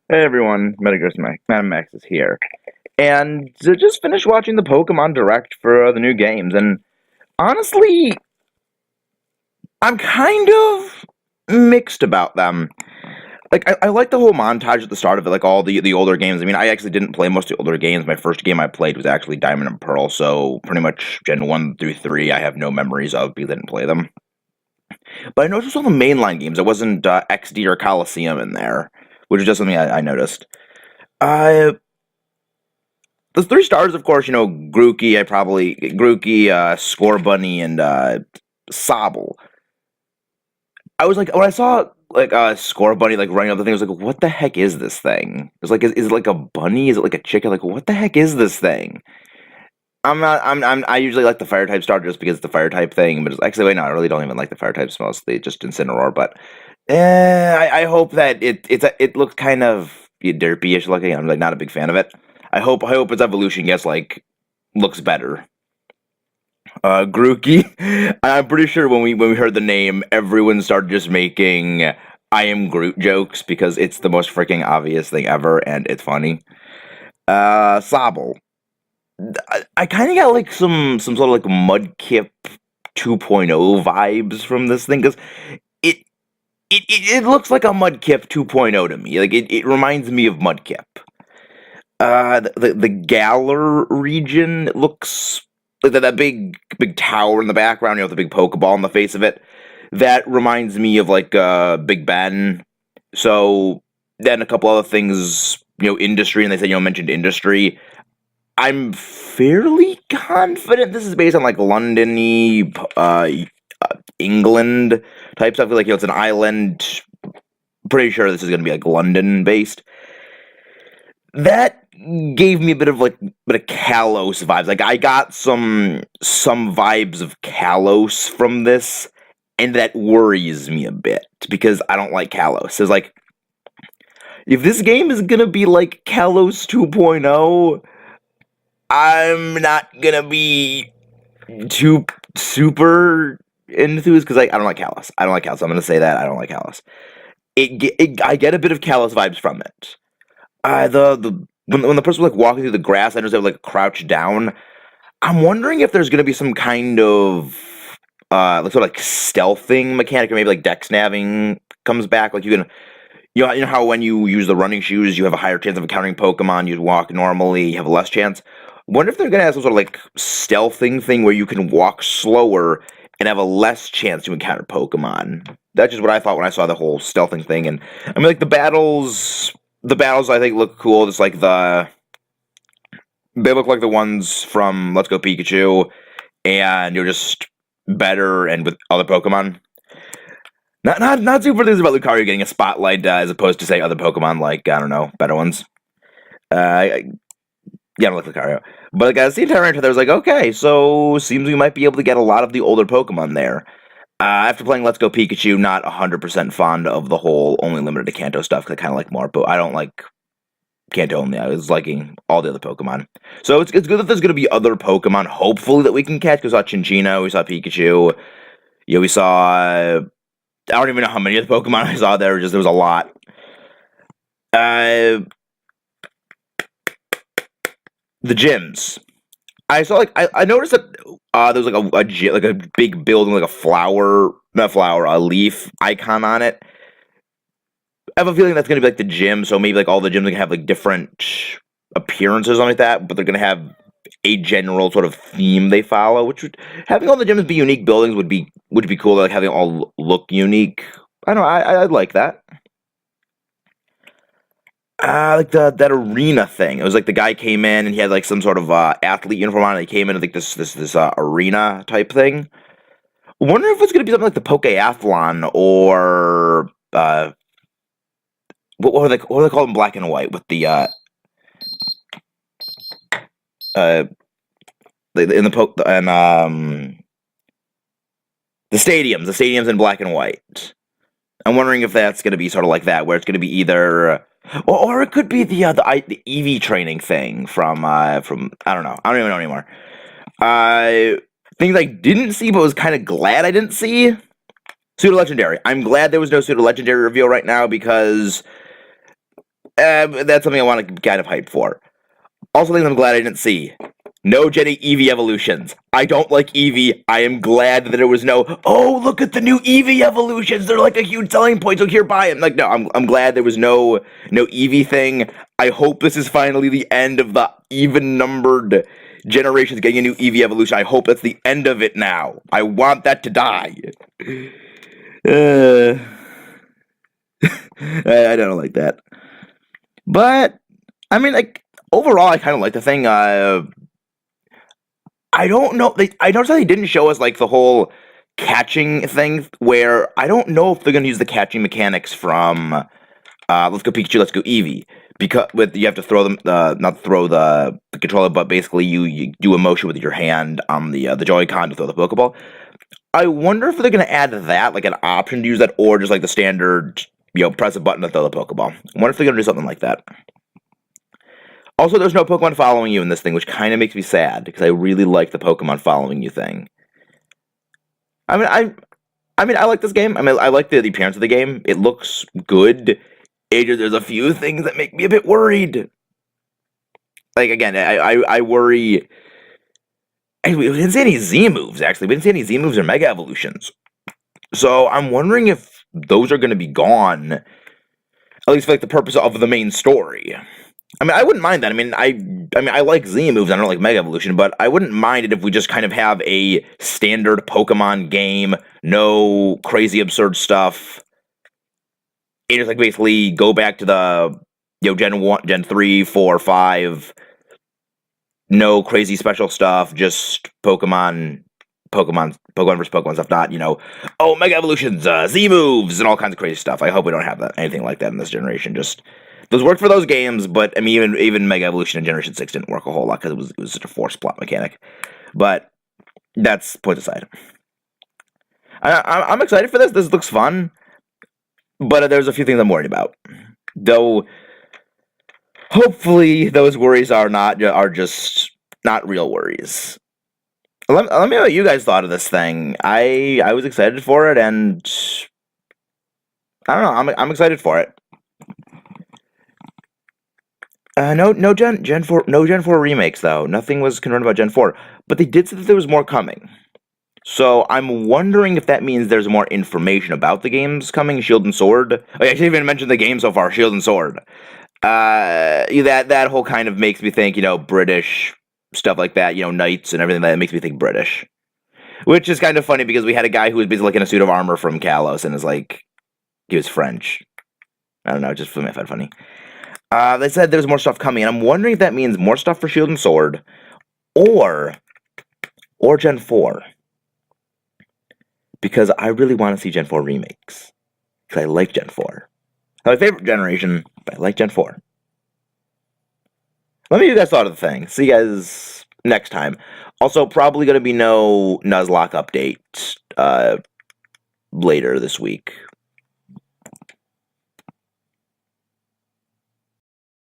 Hey everyone, Madam Max is here. And just finished watching the Pokemon Direct for the new games, and honestly, I'm kind of mixed about them. I like the whole montage at the start of it, like all the older games. I mean, I actually didn't play most of the older games. My first game I played was actually Diamond and Pearl, so pretty much Gen 1 through 3 I have no memories of because I didn't play them. But I noticed all the mainline games, there wasn't XD or Coliseum in there, which is just something I noticed. Uh, the three stars, of course, Grookey, Scorbunny, and Sobble. I was like, when I saw like Scorbunny like running up the thing, I was like, what the heck is this thing? It's like, is it like a bunny? Is it like a chicken? Like, what the heck is this thing? I'm not. I usually like the fire type starter just because it's the fire type thing. But it's, actually, wait, no, I really don't even like the fire types mostly. Just Incineroar. But I hope that it looks kind of derpy-ish looking. I'm like not a big fan of it. I hope its evolution gets like looks better. Grookey. I'm pretty sure when we heard the name, everyone started just making "I am Groot" jokes because it's the most freaking obvious thing ever, and it's funny. Sobble. I kind of got like some sort of like Mudkip 2.0 vibes from this thing because it it looks like a Mudkip 2.0 to me. Like it reminds me of Mudkip. The Galar region looks like that big tower in the background, the big Pokeball on the face of it. That reminds me of like Big Ben. So then a couple other things, industry, and they said mentioned industry. I'm fairly confident this is based on like Londony, England type stuff. Like it's an island. Pretty sure this is going to be like London based. That gave me a bit of Kalos vibes. Like I got some vibes of Kalos from this, and that worries me a bit because I don't like Kalos. It's like if this game is gonna be like Kalos 2.0, I'm not gonna be too super enthused because I don't like Kalos. I don't like Kalos. I'm gonna say that I don't like Kalos. I get a bit of Kalos vibes from it. The when the person was like walking through the grass, I noticed they would like crouch down. I'm wondering if there's gonna be some kind of like sort of like stealthing mechanic, or maybe like dex nabbing comes back. Like you know how when you use the running shoes, you have a higher chance of encountering Pokemon. You walk normally, you have a less chance. Wonder if they're gonna have some sort of like stealthing thing where you can walk slower and have a less chance to encounter Pokemon. That's just what I thought when I saw the whole stealthing thing. And I mean, like the battles I think look cool. Just like they look like the ones from Let's Go Pikachu, and you're just better and with other Pokemon. Not super enthused about Lucario getting a spotlight as opposed to say other Pokemon like I don't know better ones. Yeah, I don't like Lucario, but like as the entire Tyranitar, I was like, okay, so seems we might be able to get a lot of the older Pokemon there. After playing Let's Go Pikachu, not 100% fond of the whole only limited to Kanto stuff because I kind of like more, but I don't like Kanto only. I was liking all the other Pokemon. So it's good that there's going to be other Pokemon, hopefully, that we can catch. We saw Chinchino, we saw Pikachu. Yeah, we saw. I don't even know how many of the Pokemon I saw there. Just there was a lot. Uh, the gyms. I saw like I noticed that there was like like a big building, like a flower, not flower, a leaf icon on it. I have a feeling that's gonna be like the gym, so maybe like all the gyms are gonna have like different appearances or something like that, but they're gonna have a general sort of theme they follow, which would having all the gyms be unique buildings would be cool. Like having them all look unique. I don't know. I'd like that. Like that arena thing. It was like the guy came in and he had like some sort of athlete uniform on. And he came in like this arena type thing. Wonder if it's gonna be something like the Pokeathlon or what were they called in Black and White with the uh in the poke and the stadiums in Black and White. I'm wondering if that's gonna be sort of like that, where it's gonna be either. Or it could be the EV training thing from I don't know. I don't even know anymore. Uh, Things I didn't see, but was kind of glad I didn't see. Pseudo legendary. I'm glad there was no pseudo legendary reveal right now because that's something I want to be kind of hyped for. Also, things I'm glad I didn't see. No Jenny Eevee evolutions. I don't like Eevee. I am glad that there was no, oh, look at the new Eevee evolutions. They're like a huge selling point, so here, buy them. Like, no, I'm glad there was no Eevee thing. I hope this is finally the end of the even-numbered generations getting a new Eevee evolution. I hope that's the end of it now. I want that to die. I don't like that. But, I mean, like, overall, I kind of like the thing. I don't know. I noticed that they didn't show us like the whole catching thing. Where I don't know if they're gonna use the catching mechanics from Let's Go Pikachu, Let's Go Eevee, because you have to throw them, not throw the controller, but basically you do a motion with your hand on the Joy-Con to throw the Pokeball. I wonder if they're gonna add that, like an option to use that, or just like the standard, press a button to throw the Pokeball. I wonder if they're gonna do something like that. Also, there's no Pokemon following you in this thing, which kind of makes me sad, because I really like the Pokemon following you thing. I mean, I like this game. I mean, I like the appearance of the game. It looks good. There's a few things that make me a bit worried. Like, again, I worry. We didn't see any Z moves, actually. We didn't see any Z moves or Mega Evolutions. So I'm wondering if those are going to be gone, at least for like the purpose of the main story. I mean, I wouldn't mind that. I mean, I like Z moves. I don't like Mega Evolution, but I wouldn't mind it if we just kind of have a standard Pokemon game, no crazy absurd stuff. And just like basically go back to the Gen 1, Gen 3, 4, 5. No crazy special stuff. Just Pokemon versus Pokemon stuff. Not Mega Evolutions, Z moves, and all kinds of crazy stuff. I hope we don't have anything like that in this generation. Just. Those worked for those games, but I mean, even Mega Evolution in Generation 6 didn't work a whole lot because it was such a forced plot mechanic. But that's point aside. I'm excited for this. This looks fun, but there's a few things I'm worried about. Though, hopefully, those worries are just not real worries. Let me know what you guys thought of this thing. I was excited for it, and I don't know. I'm excited for it. No Gen 4, no Gen 4 remakes though. Nothing was confirmed about Gen 4, but they did say that there was more coming. So I'm wondering if that means there's more information about the games coming. Shield and Sword. Oh, I actually even mentioned the game so far, Shield and Sword. That whole kind of makes me think, British stuff like that. Knights and everything that makes me think British. Which is kind of funny because we had a guy who was basically like in a suit of armor from Kalos and is like, he was French. I don't know, just for me, I found it funny. They said there's more stuff coming, and I'm wondering if that means more stuff for Shield and Sword, or Gen 4. Because I really want to see Gen 4 remakes. Because I like Gen 4. It's my favorite generation, but I like Gen 4. Let me know what you guys thought of the thing. See you guys next time. Also, probably going to be no Nuzlocke update later this week.